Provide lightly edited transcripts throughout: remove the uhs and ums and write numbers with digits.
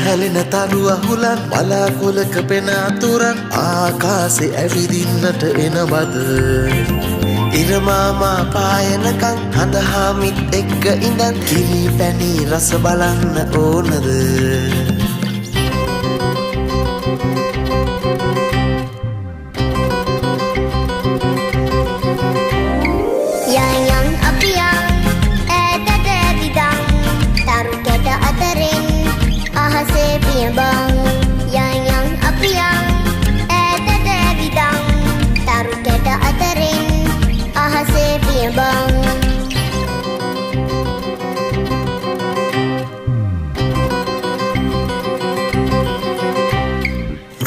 හැලෙන තරුව හුලන් බලාකොලක පෙන අතුරන් ආකාසේ ඇවිදින්නට එනවද ඉරමාමා පායනකන් හඳහාමිත් එක්ක ඉඳන් කිරි පැණි රස බලන්න ඕනද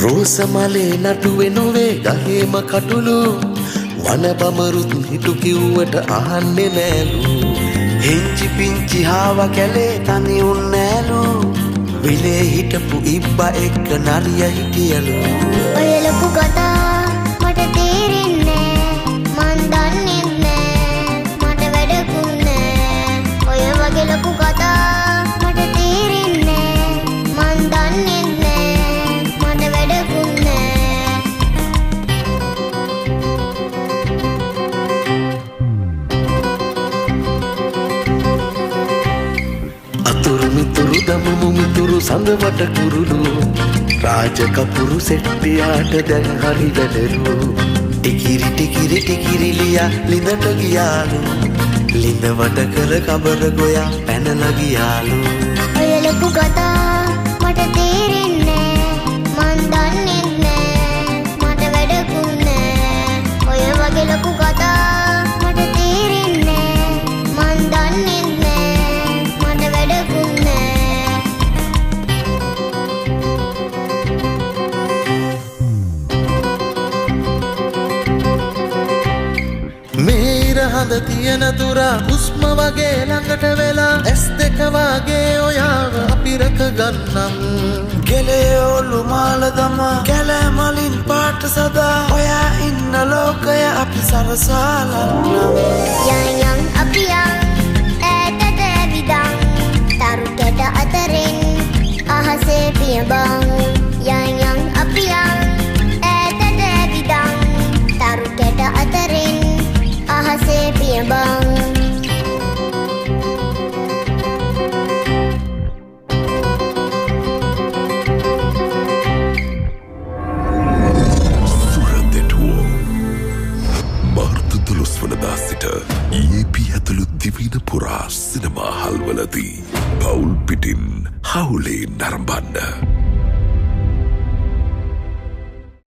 රෝසමලේ නටුවේ නොවේ ගහේම කටුළු වන බමරුත් හිටු කිව්වට අහන්නේ නෑලු හිංචි පිංචි හාව කැලේ තනි උන්නෑලු විලේ හිටපු ඉබ්බා එක්ක නලිය හිටියලු ඔය ලොකු කතා මට තේරෙන්නේ මන් දන්නේ නෑ මට වැඩකුත් නෑ ඔය වගේ ලොකු කතා මට තේරෙන්නේ මන් දන්නේ නෑ මට වැඩකුත් නෑ අතුරු මිතුරු දමමු මිතුරු සඳවට කුරුළු රාජ කපුරු සෙට්ටියාට දැන් හරි වැඩලු ටිකිරි ටිකිරි ටිකිරිලියා ලිඳට ගියාලු ලිඳ වට කර කබර ගොයා පැනලා ගියාලු ඔය ලොකු කතා මට තේරෙන්නේ මන් දන්නේ නෑ මට වැඩකුත් නෑ ඔය වගේ ලොකු කතා මට තේරෙන්නේ මන් දන්නේ නෑ මට වැඩකුත් නෑ මේ ඉරහඳ තියෙන තුරා හුස්ම වගේ ළඟට වෙලා ඇස් දෙක වගේ ඔයාව අපි රැක ගන්නම් ගෙලේ ඔලු මාල දමා කැලෑ මලින් පාට සදා ඔයා ඉන්න ලෝකය අපි සරසාලන්නම් යන් අපි ඈතට ඇවිදන් තරු කැට අතරින් අහසේ පියඹන් යන් අපි ඈතට ඇවිදන් තරු කැට අතරින් අහසේ පියඹන් වනදා සිට EP ඇතුළු දිවින පුරා සිනමා හල්වලදී පවුල් පිටින් හවුලේ නරඹන්න